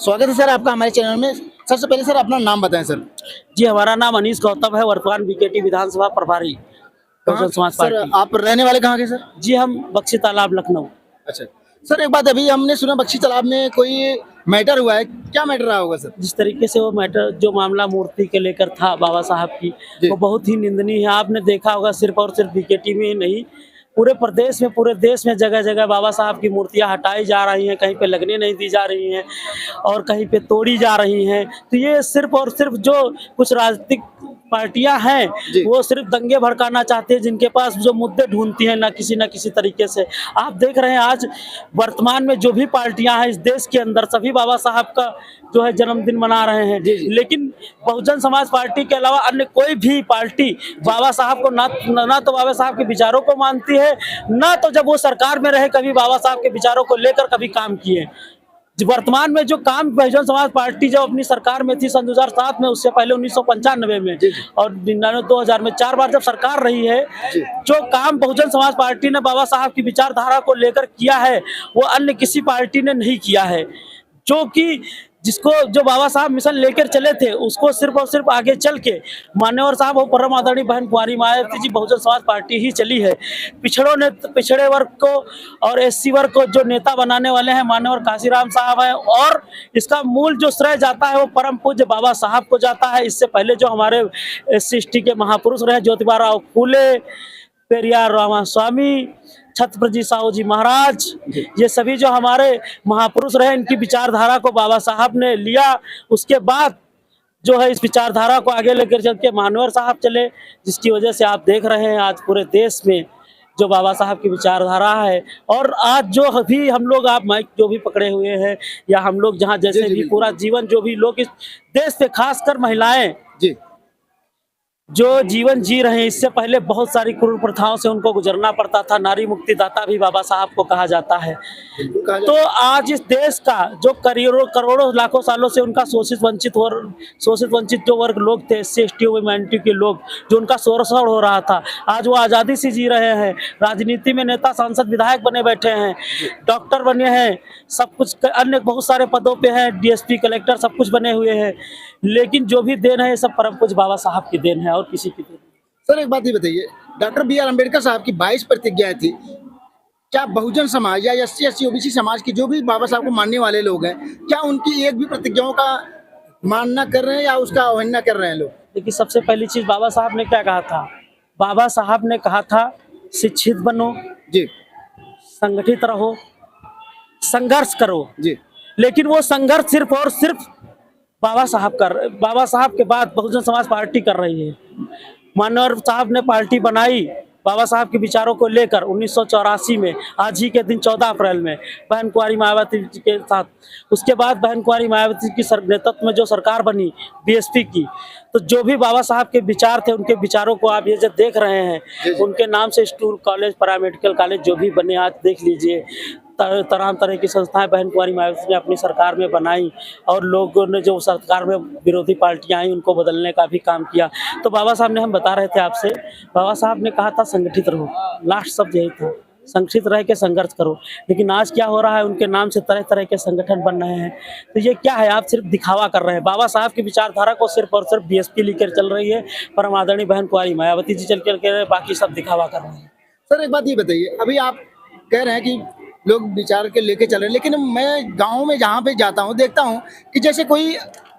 स्वागत है सर आपका हमारे चैनल में। सबसे पहले सर अपना नाम बताएं सर। जी, हमारा नाम अनीश गौतम है, वर्तमान बीकेटी विधानसभा प्रभारी कहाँ बहुजन समाज सर पार्टी। आप रहने वाले कहाँ के सर? जी, हम बख्शी तालाब लखनऊ। अच्छा सर, एक बात अभी हमने सुना बख्शी तालाब में कोई मैटर हुआ है, क्या मैटर रहा होगा सर? जिस तरीके से वो मैटर जो मामला मूर्ति के लेकर था बाबा साहब की, जी। वो बहुत ही निंदनीय है। आपने देखा होगा सिर्फ और सिर्फ बीकेटी में ही नहीं, पूरे प्रदेश में, पूरे देश में जगह जगह बाबा साहब की मूर्तियां हटाई जा रही हैं, कहीं पे लगने नहीं दी जा रही हैं और कहीं पे तोड़ी जा रही हैं। तो ये सिर्फ और सिर्फ जो कुछ राजनीतिक पार्टियां हैं, जी। वो सिर्फ दंगे भड़काना चाहते हैं, जिनके पास जो मुद्दे ढूंढती हैं ना किसी तरीके से। आप देख रहे हैं आज वर्तमान में जो भी पार्टियां हैं इस देश के अंदर, सभी बाबा साहब का जो है जन्मदिन मना रहे हैं। जी, जी। लेकिन बहुजन समाज पार्टी के अलावा अन्य कोई भी पार्टी बाबा साहब को ना तो बाबा साहब के विचारों को मानती है, ना तो जब वो सरकार में रहे कभी बाबा साहब के विचारों को लेकर कभी काम किए। वर्तमान में जो काम बहुजन समाज पार्टी जब अपनी सरकार में थी सन 2007 में, उससे पहले 1995 में और 99 2000 में 4 बार जब सरकार रही है, जो काम बहुजन समाज पार्टी ने बाबा साहब की विचारधारा को लेकर किया है वो अन्य किसी पार्टी ने नहीं किया है। जो कि जो बाबा साहब मिशन लेकर चले थे उसको सिर्फ और सिर्फ आगे चल के मान्यवर साहब और परम आदरणीय बहन कुंवारी मायावती जी बहुजन समाज पार्टी ही चली है। पिछड़े वर्ग को और एससी वर्ग को जो नेता बनाने वाले हैं मान्यवर काशीराम साहब है, और इसका मूल जो श्रेय जाता है वो परम पूज्य बाबा साहब को जाता है। इससे पहले जो हमारे एससी एसटी के महापुरुष रहे, ज्योतिबा राव फूले, पेरियार रामास्वामी, छत्रपति साहू जी महाराज, ये सभी जो हमारे महापुरुष रहे, इनकी विचारधारा को बाबा साहब ने लिया। उसके बाद जो है इस विचारधारा को आगे लेकर चल के मानवर साहब चले, जिसकी वजह से आप देख रहे हैं आज पूरे देश में जो बाबा साहब की विचारधारा है। और आज जो भी हम लोग, आप माइक जो भी पकड़े हुए हैं या हम लोग जहाँ जैसे भी पूरा जीवन जो भी लोग इस देश से खासकर महिलाएं जी जो जीवन जी रहे हैं, इससे पहले बहुत सारी क्रूर प्रथाओं से उनको गुजरना पड़ता था। नारी मुक्तिदाता भी बाबा साहब को कहा जाता है। तो आज इस देश का जो करोड़ों लाखों सालों से उनका शोषित वंचित जो वर्ग लोग थे, एससी एसटी ह्यूमैनिटी के लोग, जो उनका शोषण हो रहा था, आज वो आज़ादी से जी रहे हैं। राजनीति में नेता, सांसद, विधायक बने बैठे हैं, डॉक्टर बने हैं, सब कुछ अन्य बहुत सारे पदों पे हैं, डीएसपी, कलेक्टर, सब कुछ बने हुए हैं। लेकिन जो भी देन है ये सब परम पूज्य बाबा साहब की देन है और किसी की देन। सर एक बात ये बताइए, डॉक्टर बी आर अम्बेडकर साहब की 22 प्रतिज्ञाएं थी, क्या बहुजन समाज या एससी एसटी ओबीसी समाज की जो भी बाबा साहब को मानने वाले लोग हैं, क्या उनकी एक भी प्रतिज्ञाओं का मानना कर रहे हैं या उसका अवहेलना कर रहे हैं लोग? देखिए, सबसे पहली चीज बाबा साहब ने क्या कहा था? बाबा साहब ने कहा था शिक्षित बनो जी, संगठित रहो, संघर्ष करो जी। लेकिन वो संघर्ष सिर्फ और सिर्फ बाबा साहब के बाद बहुजन समाज पार्टी कर रही है। मानवर साहब ने पार्टी बनाई बाबा साहब के विचारों को लेकर 1984 में, आज ही के दिन 14 अप्रैल में, बहन कुंवारी मायावती जी के साथ। उसके बाद बहन कुंवारी मायावती की नेतृत्व में जो सरकार बनी बीएसपी की, तो जो भी बाबा साहब के विचार थे, उनके विचारों को आप ये जब देख रहे हैं, उनके नाम से स्कूल, कॉलेज, पैरामेडिकल कॉलेज जो भी बने, आज देख लीजिए तरह की संस्थाएं बहन कुंवारी मायावती ने अपनी सरकार में बनाई, और लोगों ने जो सरकार में विरोधी पार्टियां आई उनको बदलने का भी काम किया। तो बाबा साहब ने, हम बता रहे थे आपसे, बाबा साहब ने कहा था संगठित रहो, लास्ट शब्द यही था, संगठित रह के संघर्ष करो। लेकिन आज क्या हो रहा है, उनके नाम से तरह तरह के संगठन बन रहे हैं। तो ये क्या है, आप सिर्फ दिखावा कर रहे हैं। बाबा साहब की विचारधारा को सिर्फ और सिर्फ बीएसपी लेकर चल रही है, परम आदरणीय बहन कुंवारी मायावती जी चल कर, बाकी सब दिखावा कर रहे हैं। सर एक बात ये बताइए, अभी आप कह रहे हैं कि लोग विचार के लेके चल रहे हैं, लेकिन मैं गाँव में जहाँ पे जाता हूँ देखता हूँ कि जैसे कोई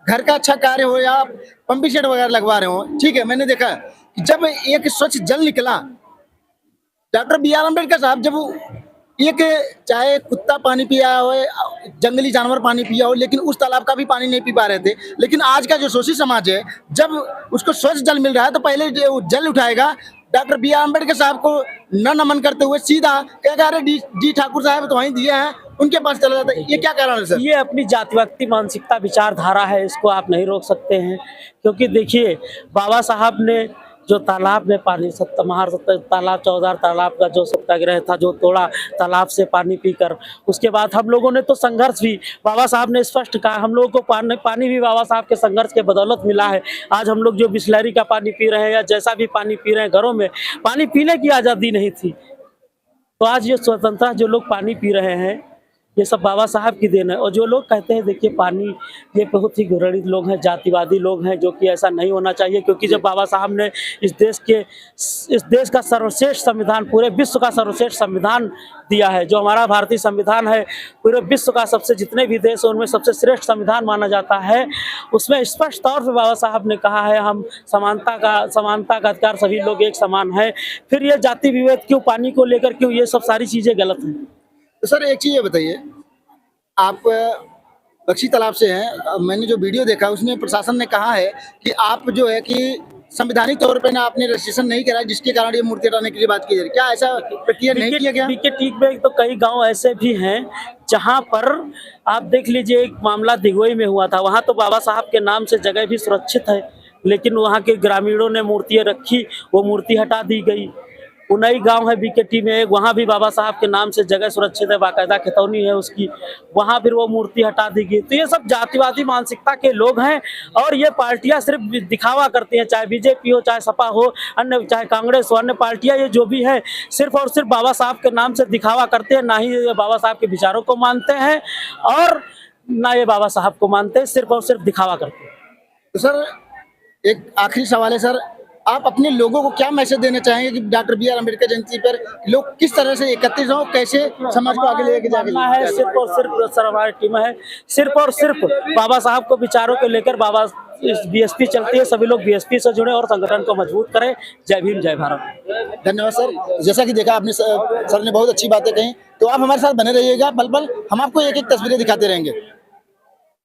घर का अच्छा कार्य हो या पंपिंग सेट वगैरह लगवा रहे हो, ठीक है, मैंने देखा कि जब एक स्वच्छ जल निकला, डॉक्टर बी आर अम्बेडकर साहब जब एक, चाहे कुत्ता पानी पिया हो, जंगली जानवर पानी पिया हो, लेकिन उस तालाब का भी पानी नहीं पी पा रहे थे। लेकिन आज का जो शोषित समाज है, जब उसको स्वच्छ जल मिल रहा है तो पहले जो जल उठाएगा, डॉक्टर बी आर अम्बेडकर साहब को न नमन करते हुए सीधा क्या कह रहे, डी ठाकुर साहब तो वहीं दिए हैं, उनके पास चला जाता है। ये क्या कारण है सर? ये अपनी जातिवादी मानसिकता, विचारधारा है, इसको आप नहीं रोक सकते हैं। क्योंकि देखिए, बाबा साहब ने जो तालाब में पानी तालाब 14 तालाब का जो सत्याग्रह था, जो तोड़ा तालाब से पानी पीकर, उसके बाद हम लोगों ने तो संघर्ष भी, बाबा साहब ने स्पष्ट कहा, हम लोगों को पानी भी बाबा साहब के संघर्ष के बदौलत मिला है। आज हम लोग जो बिस्लरी का पानी पी रहे हैं या जैसा भी पानी पी रहे हैं, घरों में पानी पीने की आज़ादी नहीं थी, तो आज ये स्वतंत्रता जो लोग पानी पी रहे हैं, ये सब बाबा साहब की देन है। और जो लोग कहते हैं देखिए पानी, ये बहुत ही घृणित लोग हैं, जातिवादी लोग हैं, जो कि ऐसा नहीं होना चाहिए, क्योंकि जब बाबा साहब ने इस देश का सर्वश्रेष्ठ संविधान, पूरे विश्व का सर्वश्रेष्ठ संविधान दिया है, जो हमारा भारतीय संविधान है, पूरे विश्व का सबसे, जितने भी देश हैं उनमें सबसे श्रेष्ठ संविधान माना जाता है। उसमें स्पष्ट तौर पर बाबा साहब ने कहा है हम समानता का अधिकार, सभी लोग एक समान है। फिर ये जाति विभेद क्यों, पानी को लेकर क्यों, ये सब सारी चीजें गलत हैं। तो सर एक चीज़ ये बताइए, आप बख्शी तालाब से हैं, मैंने जो वीडियो देखा उसमें प्रशासन ने कहा है कि आप जो है कि संवैधानिक तौर पे ना आपने रजिस्ट्रेशन नहीं करा, जिसके कारण ये मूर्ति हटाने के लिए बात की जा रही है। क्या ऐसा प्रक्रिया नहीं किया गया? बीके टीक में तो कई गांव ऐसे भी हैं जहां पर आप देख लीजिए, एक मामला दिगोई में हुआ था, वहां तो बाबा साहब के नाम से जगह भी सुरक्षित है, लेकिन वहां के ग्रामीणों ने मूर्तियां रखी, वो मूर्ति हटा दी गई। उनई गांव है बीकेटी में एक, वहां भी बाबा साहब के नाम से जगह सुरक्षित है, बाकायदा खितौनी है उसकी, वहां फिर वो मूर्ति हटा दी गई। तो ये सब जातिवादी मानसिकता के लोग हैं, और ये पार्टियां सिर्फ दिखावा करती हैं, चाहे बीजेपी हो, चाहे सपा हो, अन्य चाहे कांग्रेस हो, अन्य पार्टियां ये जो भी है सिर्फ और सिर्फ बाबा साहब के नाम से दिखावा करते हैं, ना ही ये बाबा साहब के विचारों को मानते हैं और ना ये बाबा साहब को मानते हैं, सिर्फ और सिर्फ दिखावा करते हैं। तो सर एक आखिरी सवाल है सर, आप अपने लोगों को क्या मैसेज देना चाहेंगे कि डॉक्टर बी आर अम्बेडकर जयंती पर लोग किस तरह से एकत्रित हों, कैसे समाज को आगे लेके मानना है सिर्फ और सिर्फ, सर हमारी टीम है, सिर्फ और सिर्फ बाबा साहब को विचारों को लेकर बाबा बीएसपी चलती है, सभी लोग बीएसपी से जुड़े और संगठन को मजबूत करें। जय भीम, जय भारत। धन्यवाद सर। जैसा कि देखा आपने, सर ने बहुत अच्छी बातें कही, तो आप हमारे साथ बने रहिएगा, पल पल हम आपको एक एक तस्वीरें दिखाते रहेंगे।